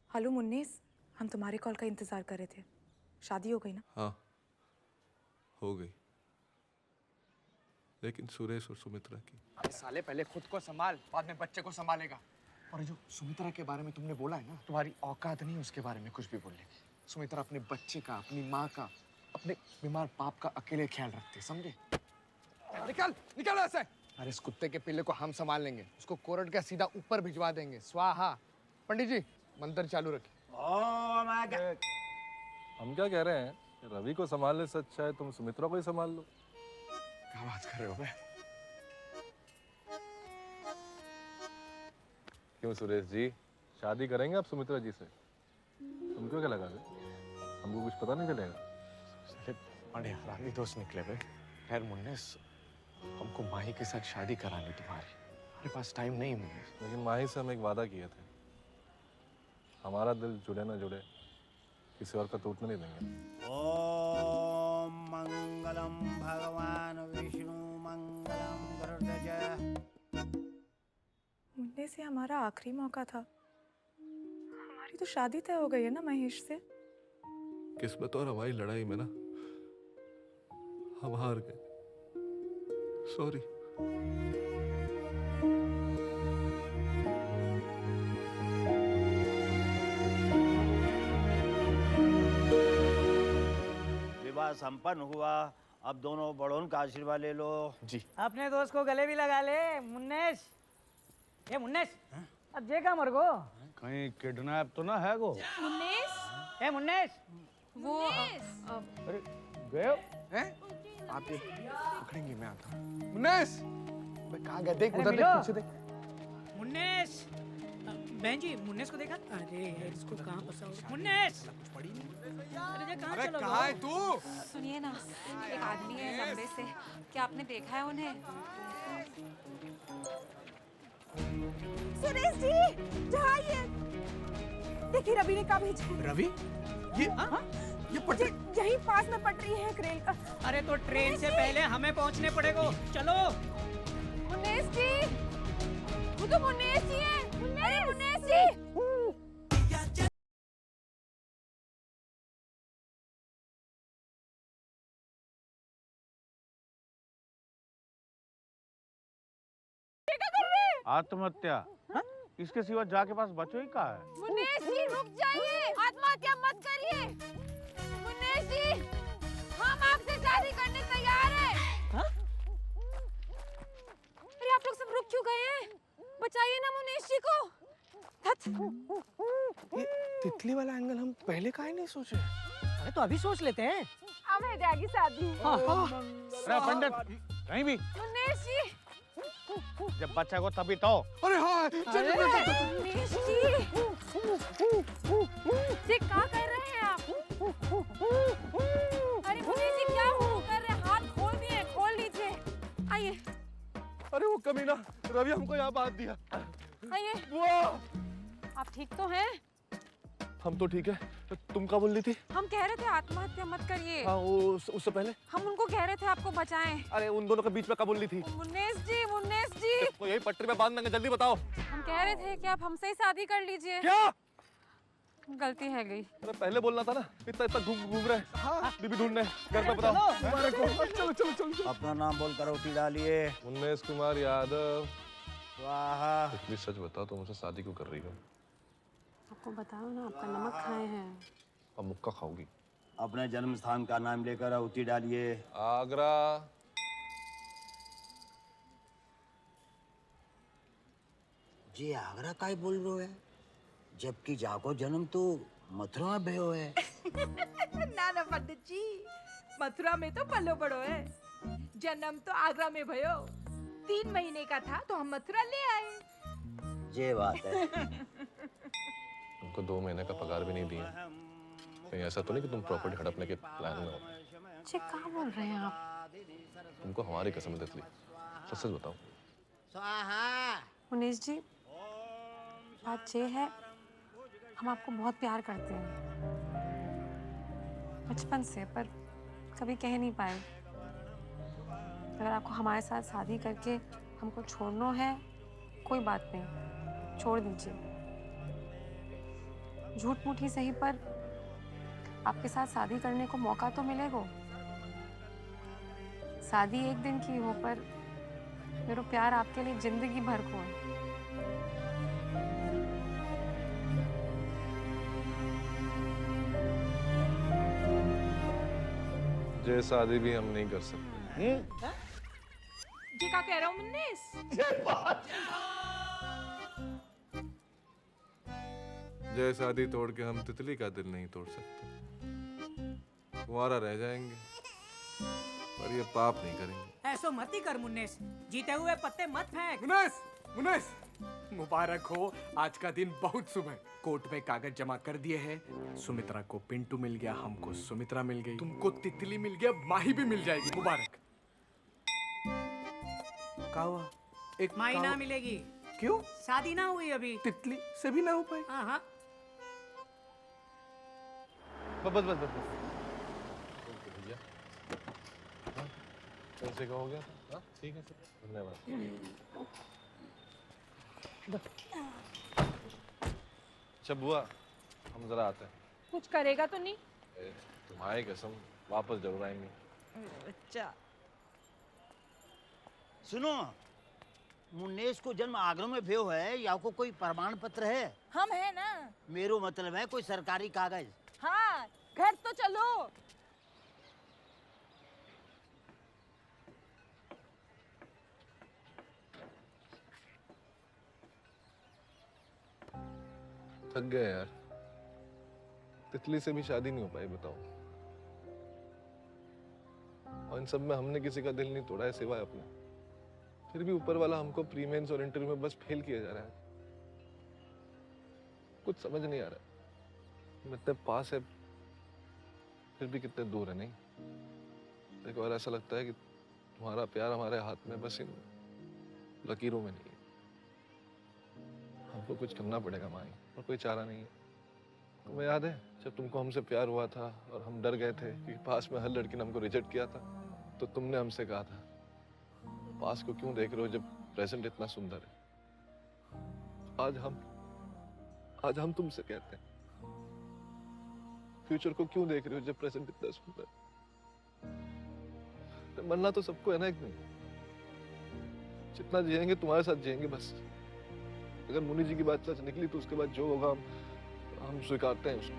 Hello मुन्नीस, हम तुम्हारे call का इंतजार कर रहे थे। शादी हो गई ना? हाँ हो गई, लेकिन सुरेश और सुमित्रा की। अबे साले पहले खुद को संभाल, बाद में बच्चे को संभालेगा। और जो सुमित्रा के बारे में तुमने बोला है ना, तुम्हारी औकात नहीं उसके बारे में कुछ भी बोलने की। सुमित्रा अपने बच्चे का, अपनी माँ का, अपने बीमार बाप का अकेले ख्याल रखते, समझे? निकल निकल ऐसे। अरे इस कुत्ते के पिल्ले को हम संभाल लेंगे, उसको कोरट का सीधा ऊपर भिजवा देंगे। स्वाहा। पंडित जी मंत्र चालू रखिए। हम क्या कह रहे हैं, रवि को संभालने से अच्छा है तुम सुमित्रा को ही संभाल लो। क्या बात कर रहे हो बे? क्यों सुरेश जी, शादी करेंगे आप सुमित्रा जी से? तुमको क्या लगा बे? हमको कुछ पता नहीं चलेगा? बड़े हरामी दोस्त निकले बे। खैर मुन्नेस, हमको माही के साथ शादी करानी तुम्हारी। हमारे पास टाइम नहीं मुन्नेस। लेकिन माही से हम एक वादा किए थे, हमारा दिल जुड़े ना जुड़े किसी और का टूटने नहीं देंगे। ओम मंगलम भगवान विष्णु मंगलम गरुड़ध्वज। मुन्नीस, ये हमारा आखिरी मौका था। हमारी तो शादी तय हो गई है ना महेश से। किस्मत और हमारी लड़ाई में ना हम हार गए। सॉरी। विवाह संपन्न हुआ। अब दोनों बड़ों का आशीर्वाद ले लो। जी। अपने दोस्त को गले भी लगा ले मुन्नेश। ये मुन्नेश, अब जे का मर गो कहीं किडनैप तो ना है वो? मुन्नेश, ए मुन्नेश, वो अरे गए हैं? आप ये पकड़ेंगे, मैं आता हूँ। मुन्नेस, मैं कहाँ गया? देख उधर, देख पीछे देख। मुन्नेश। बहन जी मुन्नेस को देखा? अरे इसको कहाँ फंसा होगा? मुन्नेश, अरे कहाँ चलो? कहाँ है तू? सुनिए ना, एक आदमी है लंबे से, क्या आपने देखा है उन्हें? सुरेश जी, जाइए। देखिए रवि ने कहा भेजा है। रवि? ये पटरी यहीं पास में पटरी है एक रेल का। अरे तो ट्रेन से पहले हमें पहुंचने पड़ेगा। चलो। मुन्नेश जी, वो तो मुन्नेश जी है। अरे मुन्नेश जी। आत्महत्या? इसके सिवा जाके पास बचो ही कहाँ है? मुन्नेश जी रुक जाइए, आत्महत्या मत करिए। मुन्नेश जी, हम आपसे शादी करने तैयार हैं। अरे आप लोग सब रुक क्यों गए हैं? बचाइए ना मुन्नेश जी को। ये तितली वाला एंगल हम पहले काहे नहीं सोचे? अरे तो अभी सोच लेते हैं। अब है जाएगी शादी। अरे पंडित, कहीं भी मुन्नेश जी। जब बच्चा को तभी तो। अरे हाँ, मुन्नेश जी, ये क्या कर रहे हैं आप? अरे मुन्नेश जी क्या हो कर रहे हैं? हाथ खोल दिए, खोल लीजिए। आइए अरे वो कमीना रवि हमको यहाँ बांध दिया। आइए। आप ठीक तो हैं? हम तो ठीक है, तुम क्या बोल रही थी? हम कह रहे थे आत्महत्या मत करिए। हाँ वो उससे पहले हम उनको कह रहे थे आपको बचाएं। अरे उन दोनों के बीच में क्या बोल रही थी? मुन्नेश जी, मुन्नेश जी, तो यही पटरी में बांध देंगे, जल्दी बताओ। हम कह रहे थे कि आप हमसे ही शादी कर लीजिए। क्या? गलती है गई। अरे पहले बोलना था ना, इतना इतना घूम रहे। हाँ। बीबी ढूंढने घर पे बताओ। चलो चलो चलो। अपना नाम बोलकर रोटी डालिए। मुन्नेश कुमार यादव। स्वाहा। प्लीज सच बताओ, तुम मुझसे शादी क्यों कर रही हो? आपको बताओ ना, आपका नमक खाए हैं। अब मुक्का खाओगी? अपने जन्म स्थान का नाम लेकर रोटी डालिए। आगरा। जी आगरा का ही बोल रहे है, जबकि जाको जन्म तो मथुरा में भयो है। ना ना पंडित जी, मथुरा में तो पलो बड़ो है, जन्म तो आगरा में भयो। 3 महीने का था तो हम मथुरा ले आए। ये बात है। तुमको 2 महीने का पगार भी नहीं दिया। कहीं ऐसा तो नहीं कि तुम प्रॉपर्टी हड़पने के प्लान में हो? जी क्या बोल रहे हैं आप? तुमको हमारी कसम है तितली, सच सच बताओ। मुनीश जी, बात ये है, हम आपको बहुत प्यार करते हैं बचपन से, पर कभी कह नहीं पाए। अगर आपको हमारे साथ शादी करके हमको छोड़ना है, कोई बात नहीं, छोड़ दीजिए। झूठ मूठ ही सही पर आपके साथ शादी करने को मौका तो मिलेगा। शादी एक दिन की हो पर मेरा प्यार आपके लिए जिंदगी भर को है। ये शादी भी हम नहीं कर सकते। जी क्या कह रहा हूँ मुन्नेस? जय शादी तोड़ के हम तितली का दिल नहीं तोड़ सकते। कुंवारा रह जाएंगे पर ये पाप नहीं करेंगे। ऐसो मत ही कर मुन्नेस, जीते हुए पत्ते मत फेंक। मुनेस, मुनेस, मुबारक हो, आज का दिन बहुत शुभ है। कोर्ट में कागज जमा कर दिए हैं। सुमित्रा को पिंटू मिल गया, हमको सुमित्रा मिल गई, तुमको तितली मिल गया, माही भी मिल जाएगी। मुबारक। क्या हुआ? एक माई ना मिलेगी। क्यों? शादी ना हुई अभी। तितली से भी ना हो पाई। हाँ हाँ। बस बस बस बस भैया, कैसे का हो गया? हाँ ठीक है सर, धन्यवाद। अच्छा बुआ, हम जरा आते हैं। कुछ करेगा तो नहीं? तुम्हारी कसम, वापस जरूर आएंगे। बच्चा। सुनो, मुन्नेश को जन्म आगरा में भयो है या आपको कोई प्रमाण पत्र है? हम है ना। मेरो मतलब है कोई सरकारी कागज। हाँ, घर तो चलो। थक गए यार, तितली से भी शादी नहीं हो पाई, बताओ। और इन सब में हमने किसी का दिल नहीं तोड़ा है सिवाय अपने। फिर भी ऊपर वाला हमको प्री मेंस और इंटरव्यू में बस फेल किया जा रहा है। कुछ समझ नहीं आ रहा। इतने पास है फिर भी कितने दूर है। नहीं, एक बार ऐसा लगता है कि तुम्हारा प्यार हमारे हाथ में बस इन लकीरों में नहीं है। हमको कुछ करना पड़ेगा माई, और कोई चारा नहीं है। तुम्हें याद है जब तुमको हमसे प्यार हुआ था और हम डर गए थे कि पास में हर लड़की ने हमको रिजेक्ट किया था, तो तुमने हमसे कहा था पास को क्यों देख रहे हो जब प्रेजेंट इतना सुंदर है। आज हम तुमसे कहते हैं फ्यूचर को क्यों देख रहे हो जब प्रेजेंट इतना सुंदर है। मरना तो सबको है ना एक दिन। जितना जिएंगे तुम्हारे साथ जिएंगे बस। अगर मुनि जी की बात सच निकली तो उसके बाद जो होगा हम स्वीकारते हैं उसको।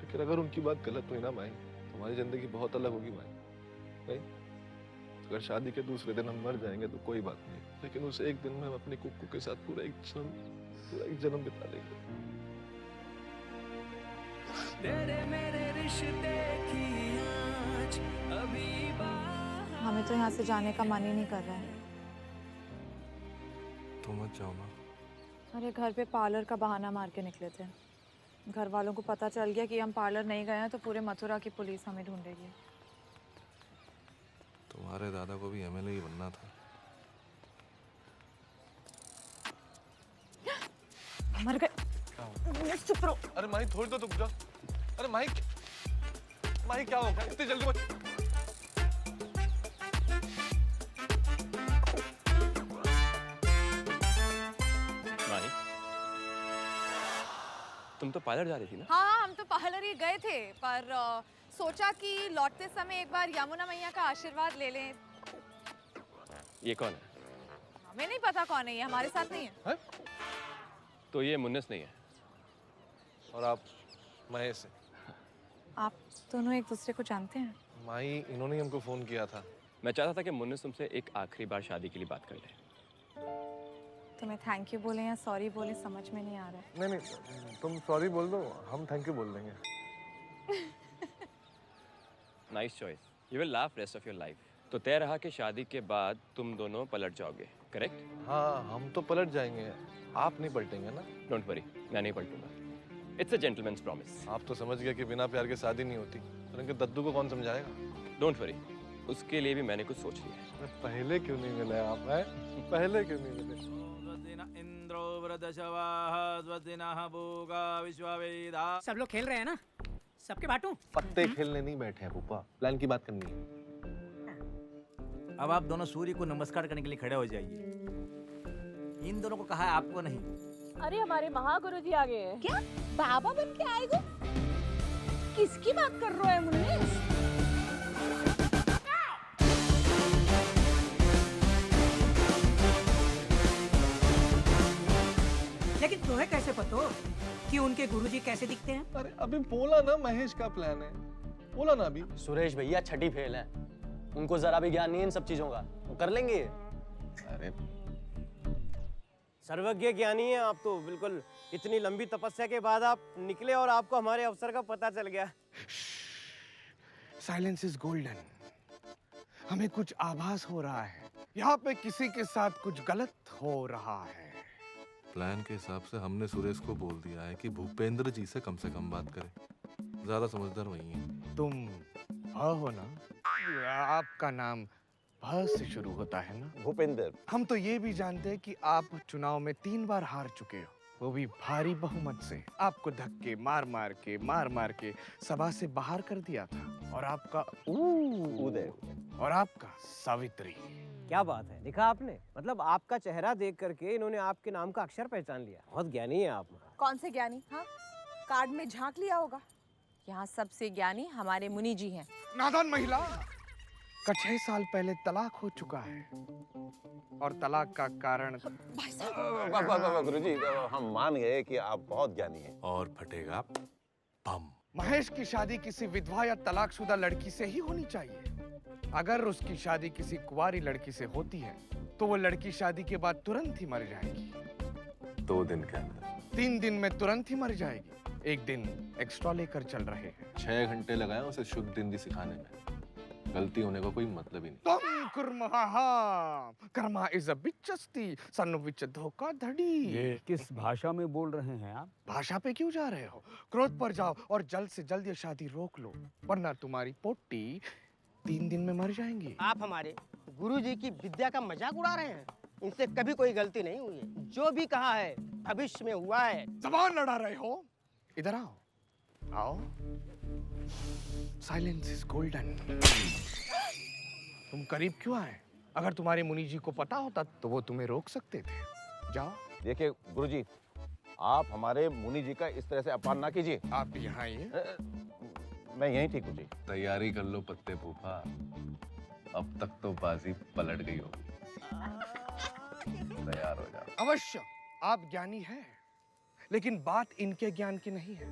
लेकिन अगर उनकी बात गलत हुई ना माई, तुम्हारी जिंदगी बहुत अलग होगी माई। नहीं, अगर शादी के दूसरे दिन हम मर जाएंगे तो कोई बात नहीं, लेकिन उस एक दिन में हम अपनी कुक्कू के साथ पूरा एक जन्म बिता लेंगे। तेरे मेरे रिश्ते की आज अभी हमें तो यहाँ से जाने का मन ही नहीं कर रहा है। तुम मत जाओ ना। अरे घर पे पार्लर का बहाना मार के निकले थे। घर वालों को पता चल गया कि हम पार्लर नहीं गए हैं तो पूरे मथुरा की पुलिस हमें ढूंढेगी। तुम्हारे दादा को भी एमएलए ही बनना था। मर गए। चुप रहो। अरे माही थोड़ी तो रुक जा। अरे माही क्या हो गया? इतनी जल्दी मत। तुम तो पार्लर जा रही थी ना? हाँ, हम तो पार्लर ही गए थे पर सोचा कि लौटते समय एक बार यमुना मैया का आशीर्वाद ले लें। ये कौन है? हमें नहीं पता कौन है, ये हमारे साथ नहीं है। तो ये मुन्नेस नहीं है। और आप महेश हैं। आप दोनों एक दूसरे को जानते हैं? माही इन्होंने हमको फोन किया था। मैं चाहता था कि मुन्नेस तुमसे एक आखिरी बार शादी के लिए बात कर ले। तुम्हें थैंक यू बोले या सॉरी बोले समझ में नहीं आ रहा है। नहीं, तुम सॉरी बोल दो, हम थैंक यू बोल देंगे। Nice choice. You will laugh rest of your life. तो तय रहा कि शादी के बाद तुम दोनों पलट जाओगे, करेक्ट? हाँ, हम तो पलट जाएंगे, आप नहीं पलटेंगे ना? डोंट वरी, मैं नहीं पलटूंगा। It's a gentleman's promise. आप तो समझ गए कि बिना प्यार के शादी नहीं होती, परंतु दद्दू को कौन समझाएगा? डोंट वरी, उसके लिए भी मैंने कुछ सोच लिया है। पहले क्यों नहीं मिले आप? पहले क्यों नहीं मिले? इंद्रो वृद्धशवाः स्वस्तिनः भोगा विश्ववेदा। सब लोग खेल रहे हैं ना, सबके बांटूं? पत्ते खेलने नहीं बैठे हैं पुप्पा, प्लान की बात करनी है। अब आप दोनों सूर्य को नमस्कार करने के लिए खड़े हो जाइए। इन दोनों को कहा है, आपको नहीं। अरे हमारे महागुरु जी आ गए हैं। क्या? बाबा बन के आएगो? किसकी बात कर रहे हो मुन्नीस? लेकिन तुम्हें कैसे पता हो कि उनके गुरुजी कैसे दिखते हैं? अरे अभी बोला ना, महेश का प्लान है, बोला ना अभी। सुरेश भैया छठी फेल है, उनको जरा भी ज्ञान नहीं है इन सब चीजों का, वो कर लेंगे। अरे सर्वज्ञ ज्ञानी है आप तो, बिल्कुल। इतनी लंबी तपस्या के बाद आप निकले और आपको हमारे अवसर का पता चल गया। Silence is golden. हमें कुछ आभास हो रहा है, यहाँ पे किसी के साथ कुछ गलत हो रहा है। प्लान के हिसाब से हमने सुरेश को बोल दिया है कि भूपेंद्र जी से कम बात करे, ज्यादा समझदार वही है। तुम हो ना? आपका नाम भ से शुरू होता है ना? भूपेंद्र। हम तो ये भी जानते हैं कि आप चुनाव में 3 बार हार चुके हो, वो भी भारी बहुमत से। आपको धक्के मार मार के सभा से बाहर कर दिया था। और आपका उदय, और आपका सावित्री। क्या बात है, देखा आपने? मतलब आपका चेहरा देख करके इन्होंने आपके नाम का अक्षर पहचान लिया। बहुत ज्ञानी है आप। कौन से ज्ञानी? हाँ, कार्ड में झांक लिया होगा। यहाँ सबसे ज्ञानी हमारे मुनि जी हैं। नादान महिला का 6 साल पहले तलाक हो चुका है, और तलाक का कारण गुरुजी, हम मान गए कि आप बहुत ज्ञानी हैं। और फटेगा बम। महेश की शादी किसी विधवा या तलाकशुदा लड़की से ही होनी चाहिए। अगर उसकी शादी किसी कुंवारी लड़की से होती है तो वो लड़की शादी के बाद तुरंत ही मर जाएगी। 2 दिन के अंदर। 3 दिन में तुरंत ही मर जाएगी। 1 दिन एक्स्ट्रा लेकर चल रहे हैं। 6 घंटे लगाए उसे शुद्ध हिंदी सिखाने में, गलती होने का कोई मतलब ही नहीं। तुम कर्मा इज अ बिचस्ती सन विच धोखाधड़ी। ये किस भाषा में बोल रहे हैं आप? भाषा पे क्यों जा रहे हो? क्रोध पर जाओ और जल्द से जल्द ये शादी रोक लो, वरना तुम्हारी पोटी 3 दिन में मर जाएंगी। आप हमारे गुरुजी की विद्या का मजाक उड़ा रहे हैं। इनसे कभी कोई गलती नहीं हुई है, जो भी कहा है भविष्य में हुआ है। जबान लड़ा रहे हो? इधर आओ, आओ। Silence is golden. तुम करीब क्यों आए? अगर तुम्हारे मुनि जी को पता होता तो वो तुम्हें रोक सकते थे। जाओ। देखिए गुरुजी, आप हमारे मुनि जी का इस तरह से अपमान ना कीजिए। आप यहाँ आइए। मैं यहीं ठीक हूँ जी। तैयारी कर लो पत्ते फूफा, अब तक तो बाजी पलट गई होगी। तैयार हो जाओ। अवश्य आप ज्ञानी हैं, लेकिन बात इनके ज्ञान की नहीं है,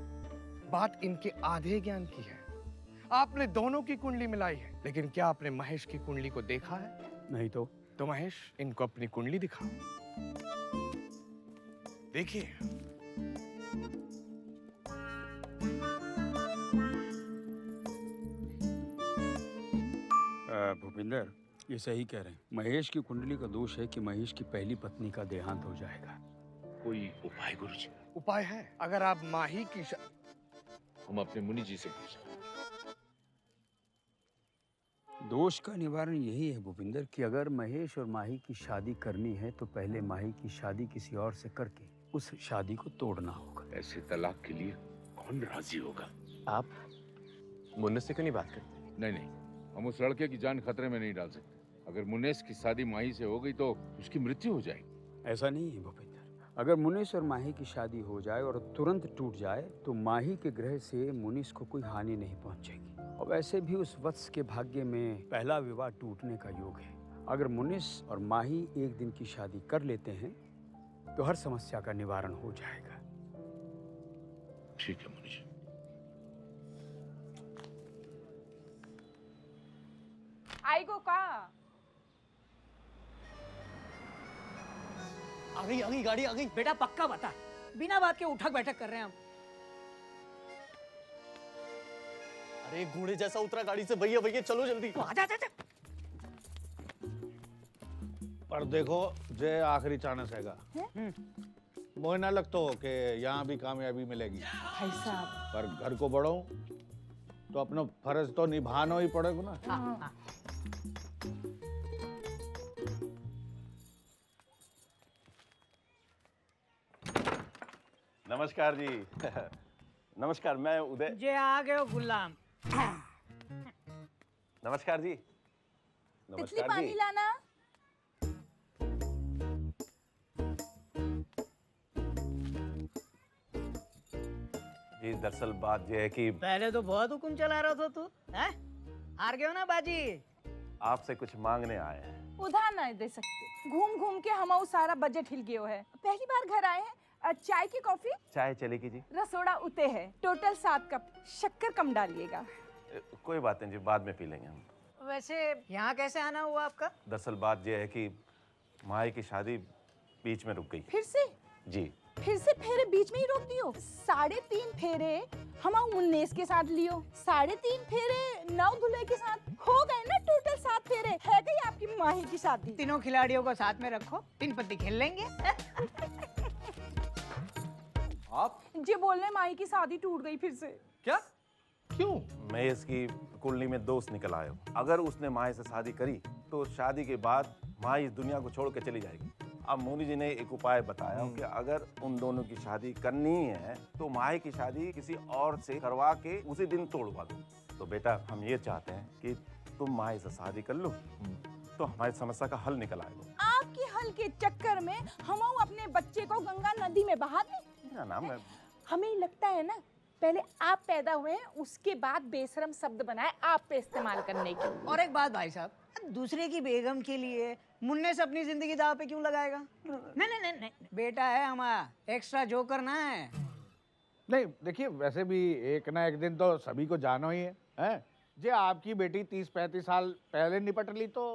बात इनके आधे ज्ञान की है। आपने दोनों की कुंडली मिलाई है, लेकिन क्या आपने महेश की कुंडली को देखा है? नहीं तो? तो महेश, इनको अपनी कुंडली दिखाओ। देखिए। भूपिंदर, ये सही कह रहे हैं। महेश की कुंडली का दोष है कि महेश की पहली पत्नी का देहांत हो जाएगा। कोई उपाय गुरुजी? उपाय है। अगर आप माही की हम अपने मुनि जी से पूछें। दोष का निवारण यही है भूपिंदर कि अगर महेश और माही की शादी करनी है तो पहले माही की शादी किसी और से करके उस शादी को तोड़ना होगा। ऐसे तलाक के लिए कौन राजी होगा? आप मुन्ने से क्यों नहीं बात करते? नहीं, हम उस लड़के की जान खतरे में नहीं डाल सकते। अगर मुन्नेस की शादी माही से हो गई तो उसकी मृत्यु हो जाएगी। ऐसा नहीं है भूपिंदर, अगर मुनीस और माही की शादी हो जाए और तुरंत टूट जाए तो माही के ग्रह से मुनीस को कोई हानि नहीं पहुंचेगी। और वैसे भी उस वत्स के भाग्य में पहला विवाह टूटने का योग है। अगर मुनीस और माही एक दिन की शादी कर लेते हैं तो हर समस्या का निवारण हो जाएगा। ठीक है मुनि जी। आएगो का? आ गई गाड़ी आ गई। बेटा पक्का बता, बिना बात के उठक बैठक कर रहे हैं हम। अरे घोड़े जैसा उतरा गाड़ी से, भैया भैया चलो जल्दी। आजा आजा। पर देखो जे आखिरी चांस हैगा। मोह ना लगतो कि यहाँ भी कामयाबी मिलेगी। भाई साहब, पर घर को बढ़ो तो अपना फर्ज तो निभाना ही पड़ेगा ना। हाँ। नमस्कार जी। नमस्कार, मैं उदय। जे आ गए हो गुलाम। नमस्कार जी। तितली पानी लाना। जी दरअसल बात यह है कि पहले तो बहुत हुक्म चला रहा था तू, हैं? हार गए हो ना बाजी। आपसे कुछ मांगने आए हैं। उधार नहीं दे सकते, घूम घूम के हम सारा बजट हिल गयो है। पहली बार घर आए हैं, चाय की कॉफी? चाय चलेगी जी? रसोड़ा उते है, टोटल 7 कप, शक्कर कम डालिएगा। कोई बात नहीं जी, बाद में पी लेंगे हम। वैसे यहाँ कैसे आना हुआ आपका? दरअसल बात यह है कि माही की शादी बीच में रुक गई। फिर से? जी। फिर से फेरे बीच में ही रोक दियो। 3.5 फेरे हम 19 के साथ लियो, 3.5 फेरे 9 दूल्हे के साथ, हो गए ना टोटल 7 फेरे। है गई आपकी माही की शादी। तीनों खिलाड़ियों को साथ में रखो, 3 पत्ती खेल लेंगे। आप जी बोलने माही की शादी टूट गई फिर से। क्या? क्यों? मैं इसकी कुंडली में दोस्त निकल आया हूँ। अगर उसने माही से शादी करी तो शादी के बाद माही इस दुनिया को छोड़ के चली जाएगी। अब मोनी जी ने एक उपाय बताया कि अगर उन दोनों की शादी करनी है तो माही की शादी किसी और से करवा के उसी दिन तोड़वा दो। तो बेटा हम ये चाहते हैं कि तुम माही से शादी कर लो तो हमारी समस्या का हल निकल आएगा। आपके हल के चक्कर में हम अपने बच्चे को गंगा नदी में बहा दें? ना मैं हमें लगता है ना पहले आप पैदा हुए हैं, उसके बाद बेशरम शब्द बनाए आप पे इस्तेमाल करने के लिए। और एक बात भाई साहब, दूसरे की बेगम के लिए मुन्ने से अपनी जिंदगी दाव पे क्यों लगाएगा? नहीं नहीं नहीं नहीं, बेटा है हमारा, एक्स्ट्रा जोकर ना है। नहीं देखिए, वैसे भी एक ना एक दिन तो सभी को जानो ही है, हैं? जे आपकी बेटी 30-35 साल पहले निपट ली तो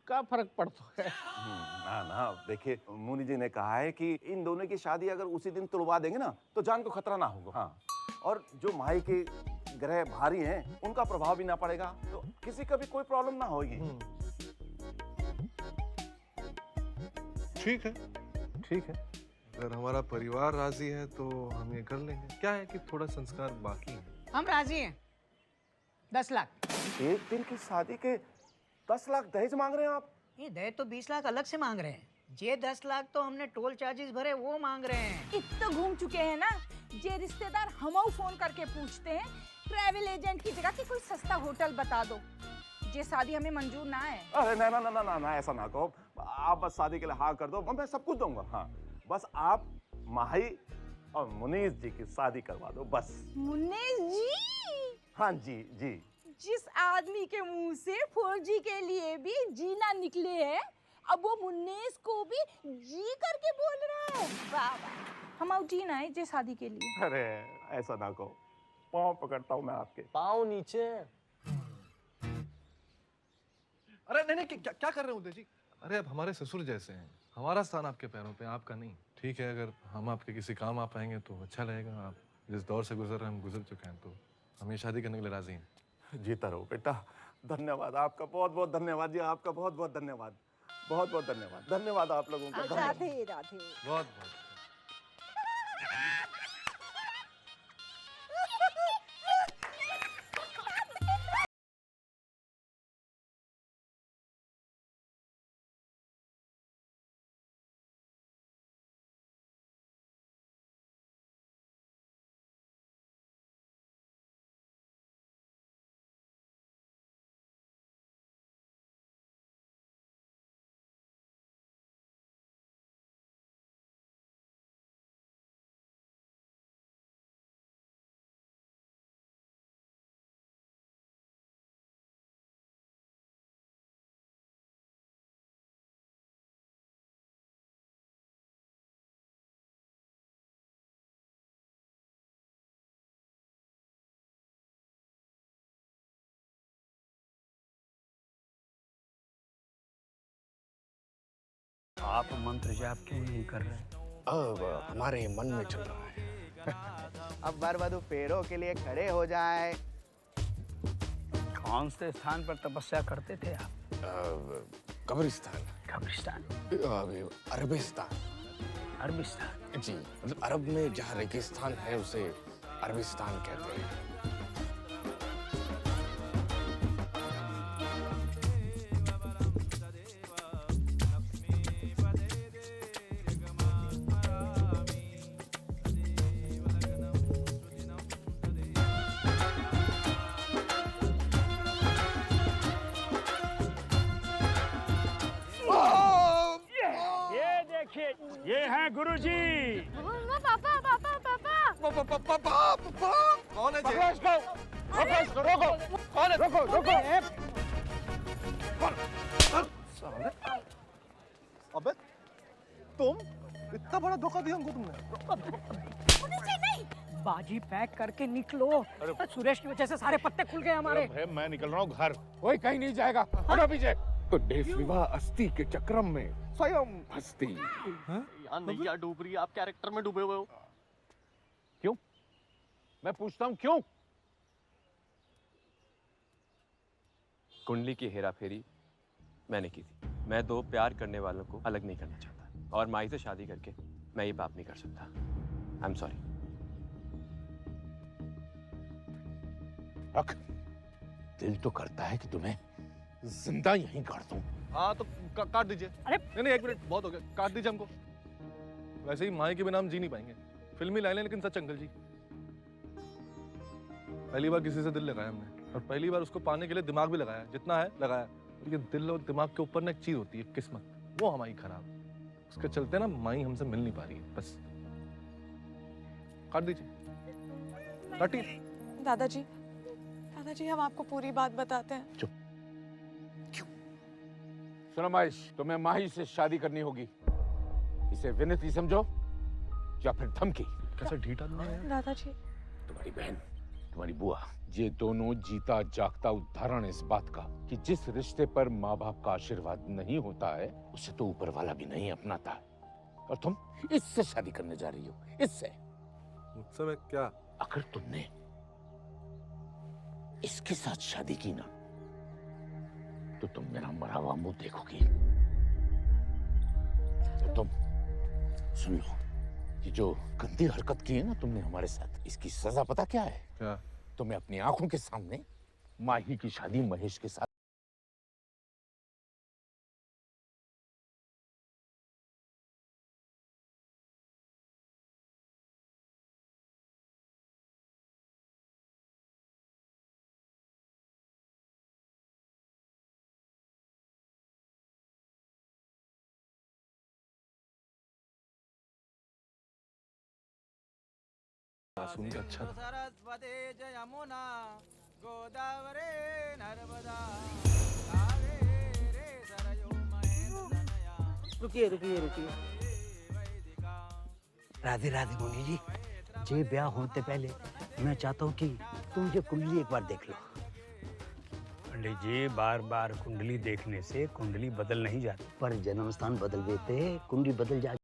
क्या फर्क पड़ता है? ना ना देखिए, मुनि जी ने कहा है कि इन दोनों की शादी अगर उसी दिन तुड़वा देंगे ना तो जान को खतरा ना होगा। हाँ, और जो माही के ग्रह भारी हैं उनका प्रभाव भी ना पड़ेगा तो किसी का भी कोई प्रॉब्लम ना होगी। ठीक है, ठीक है। अगर हमारा परिवार राजी है तो हम ये कर लेंगे। क्या है कि थोड़ा संस्कार बाकी है। हम राजी हैं। 10 लाख। एक दिन की शादी के 10 लाख दहेज मांग रहे हैं आप? ये दहेज तो 20 लाख अलग से मांग रहे हैं। ये 10 लाख तो हमने टोल चार्जेस भरे वो मांग रहे हैं। इतना घूम चुके हैं ना, जे रिश्तेदार हम फोन करके पूछते हैं ट्रैवल एजेंट की जगह कि कोई सस्ता होटल बता दो। ये शादी हमें मंजूर ना है। अरे ना ना ना ना ना, ना ऐसा ना कहो। आप बस शादी के लिए हाँ कर दो, मैं सब कुछ दूंगा। हाँ, बस आप माही और मुनीस जी की शादी करवा दो बस। मुनीस जी? हाँ जी जी। जिस आदमी के मुंह से 4G के लिए भी जीना निकले हैं, अब वो मुन्नेस को भी जी करके बोल रहा है। बाबा, हम जीना है जे शादी के लिए। अरे ऐसा ना कहो, पाँव पकड़ता हूँ मैं आपके। पाँव नीचे। अरे नहीं नहीं, क्या कर रहे हो उदय जी? अरे अब हमारे ससुर जैसे हैं, हमारा स्थान आपके पैरों पे, आपका नहीं। ठीक है, अगर हम आपके किसी काम आ पाएंगे तो अच्छा रहेगा। आप जिस दौर से गुजर रहे हैं हम गुजर चुके हैं, तो हम ये शादी करने के लिए राजी हैं। जीता रहो बेटा। धन्यवाद आपका, बहुत बहुत धन्यवाद जी, आपका बहुत बहुत धन्यवाद, बहुत बहुत धन्यवाद। धन्यवाद आप लोगों का। राधे राधे। बहुत बहुत। आप मंत्र जाप क्यों नहीं कर रहे? अब हमारे मन में चल रहा है। अब वर वधु फेरों के लिए खड़े हो जाए। कौन से स्थान पर तपस्या करते थे आप? कब्रिस्तान। कब्रिस्तान? अरबिस्तान। अरबिस्तान? जी, मतलब अरब में जहाँ रेगिस्तान है उसे अरबिस्तान कहते हैं। ये हैं गुरुजी। पापा पापा पापा कौन है पकड़ो इसको, रोको इसको, रोको, कौन है? रोको, रोको। अबे तुम इतना बड़ा धोखा दिया हमको तुमने। बाजी पैक करके निकलो। अरे सुरेश की वजह से सारे पत्ते खुल गए हमारे। भाई मैं निकल रहा हूँ घर, कोई कहीं नहीं जाएगा। हटो पीछे। तो देश विवाह अस्थि के चक्रम में स्वयं हस्ती। यार नैया डूब रही है, आप कैरेक्टर में डूबे हुए हो। क्यों? मैं पूछता हूँ क्यों? कुंडली की हेराफेरी मैंने की थी। मैं दो प्यार करने वालों को अलग नहीं करना चाहता, और माही से शादी करके मैं ये पाप नहीं कर सकता। I am sorry. रख, दिल तो करता है कि तुम्हें जिंदा यहीं काट दूं। हाँ तो काट दीजिए। अरे नहीं एक मिनट, बहुत हो गया, काट दीजिए हमको। वैसे ही माही के बिना हम जी नहीं पाएंगे। फिल्मी लाइन है लेकिन सच अंकल जी। पहली बार किसी से दिल लगाया हमने, और पहली बार उसको पाने के लिए दिमाग भी लगाया, जितना है लगाया। लेकिन दिल और दिमाग के ऊपर ना एक चीज होती है, किस्मत, वो हमारी खराब। उसके चलते ना माही हमसे मिल नहीं पा रही है। बस काट दीजिए, काटिए। दादाजी हम आपको पूरी बात बताते हैं। चुप। क्यों? सुनो महेश, तुम्हें माही से शादी करनी होगी। इसे विनती समझो या फिर धमकी। कैसा ढीठ आदमी है दादाजी। तुम्हारी बहन, तुम्हारी बुआ, ये दोनों जीता जागता उदाहरण इस बात का कि जिस रिश्ते पर माँ बाप का आशीर्वाद नहीं होता है उसे तो ऊपर वाला भी नहीं अपनाता। और तुम इससे शादी करने जा रही हो, इससे। मुझसे मैं क्या? अगर तुमने इसके साथ शादी की ना तो तुम मेरा मरा हुआ मुंह देखोगी। तो तुम सुन लो, ये जो गंदी हरकत की है ना तुमने हमारे साथ, इसकी सजा पता क्या है? क्या? तुम्हें अपनी आंखों के सामने माही की शादी महेश के साथ सुन के अच्छा। रुकिए रुकिए रुकिए। राधे राधे मुनि जी, जे ब्याह होते पहले मैं चाहता हूँ कि तुम ये कुंडली एक बार देख लो। पंडित जी, बार बार कुंडली देखने से कुंडली बदल नहीं जाती। पर जन्म स्थान बदल देते कुंडली बदल जा।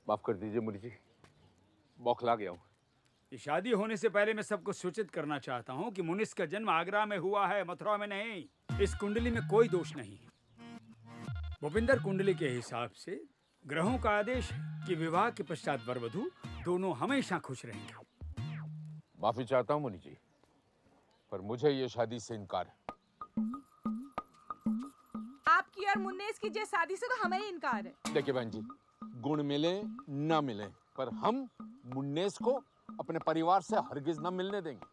माफ कर दीजिए मुनि जी, बौखला गया हूँ। ये शादी होने से पहले मैं सबको सूचित करना चाहता हूँ कि मुनिस का जन्म आगरा में हुआ है, मथुरा में नहीं। इस कुंडली में कोई दोष नहीं है। भूपिंदर कुंडली के हिसाब से ग्रहों का आदेश है कि विवाह के पश्चात वर वधू दोनों हमेशा खुश रहेंगे। माफी चाहता हूँ मुनि जी, पर मुझे ये शादी से इनकार है। आपकी और मुन्नेस की जे शादी से तो हमें ही इनकार है। देखिए बहन जी, गुण मिले ना मिले, पर हम मुन्नेस को अपने परिवार से हरगिज ना मिलने देंगे।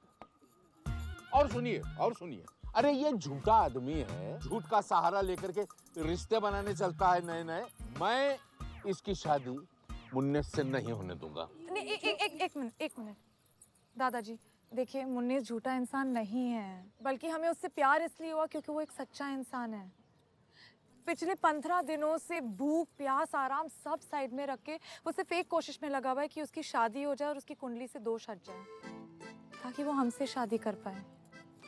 और सुनिए, अरे ये झूठा आदमी है, झूठ का सहारा लेकर के रिश्ते बनाने चलता है नए नए। मैं इसकी शादी मुन्नेस से नहीं होने दूंगा। नहीं, एक मिनट दादाजी, देखिए मुन्नेस झूठा इंसान नहीं है, बल्कि हमें उससे प्यार इसलिए हुआ क्योंकि वो एक सच्चा इंसान है। पिछले 15 दिनों से भूख प्यास आराम सब साइड में रख के वो सिर्फ एक कोशिश में लगा हुआ है कि उसकी शादी हो जाए और उसकी कुंडली से दोष हट जाए, ताकि वो हमसे शादी कर पाए।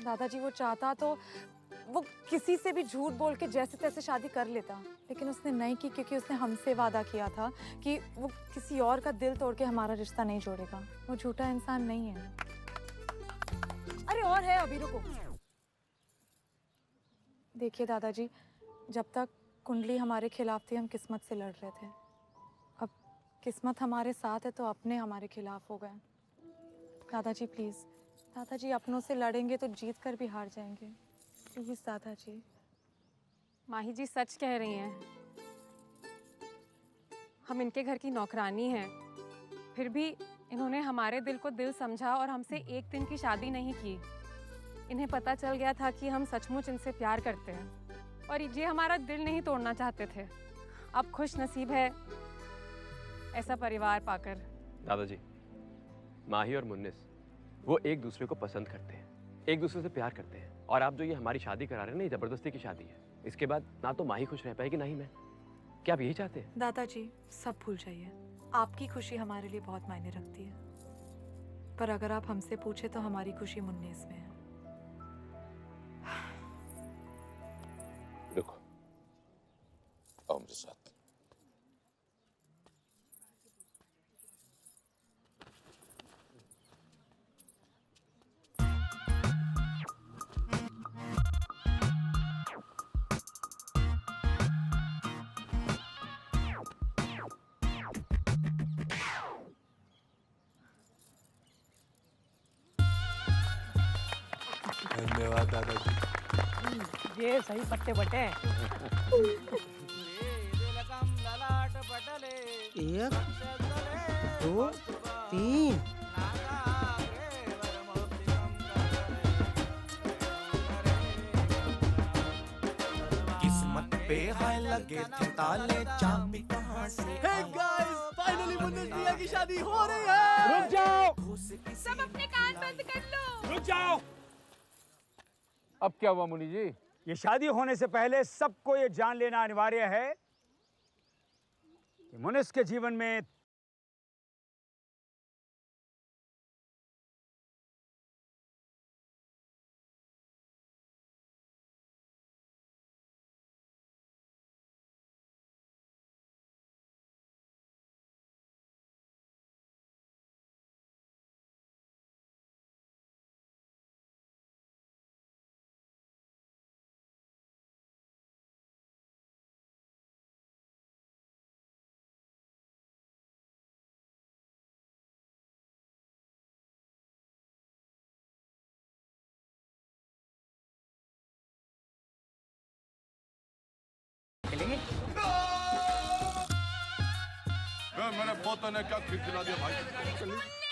दादाजी वो चाहता तो वो किसी से भी झूठ बोल के जैसे तैसे शादी कर लेता, लेकिन उसने नहीं की क्योंकि उसने हमसे वादा किया था कि वो किसी और का दिल तोड़ के हमारा रिश्ता नहीं जोड़ेगा। वो झूठा इंसान नहीं है। अरे और है, अभी रुको। देखिए दादाजी, जब तक कुंडली हमारे खिलाफ थी हम किस्मत से लड़ रहे थे। अब किस्मत हमारे साथ है तो अपने हमारे खिलाफ हो गए। दादाजी प्लीज दादाजी अपनों से लड़ेंगे तो जीत कर भी हार जाएंगे। प्लीज दादाजी। माही जी सच कह रही हैं। हम इनके घर की नौकरानी हैं, फिर भी इन्होंने हमारे दिल को दिल समझा और हमसे एक दिन की शादी नहीं की। इन्हें पता चल गया था कि हम सचमुच इनसे प्यार करते हैं और ये हमारा दिल नहीं तोड़ना चाहते थे। अब खुश नसीब है ऐसा परिवार पाकर। दादाजी, माही और मुन्निस वो एक दूसरे को पसंद करते हैं, एक दूसरे से प्यार करते हैं। और आप जो ये हमारी शादी करा रहे हैं ना, ये जबरदस्ती की शादी है। इसके बाद ना तो माही खुश रह पाएगी ना ही मैं। क्या आप यही चाहते हैं? दादाजी सब भूल जाइए। आपकी खुशी हमारे लिए बहुत मायने रखती है, पर अगर आप हमसे पूछे तो हमारी खुशी मुन्निस में है। देखो, आओ मेरे साथ। धन्यवाद दादाजी। ये सही पट्टे बटे। एक, दो, तीन। किस्मत पे हाय लगे थे ताले, चाबी कहाँ से? Hey guys, finally मुन्निस भैया की शादी हो रही है। रुक जाओ, सब अपने कान बंद कर लो। रुक जाओ। अब क्या हुआ मुनि जी? ये शादी होने से पहले सबको ये जान लेना अनिवार्य है कि मुनिस के जीवन में मेरे पोते ने क्या खिला दिया भाई?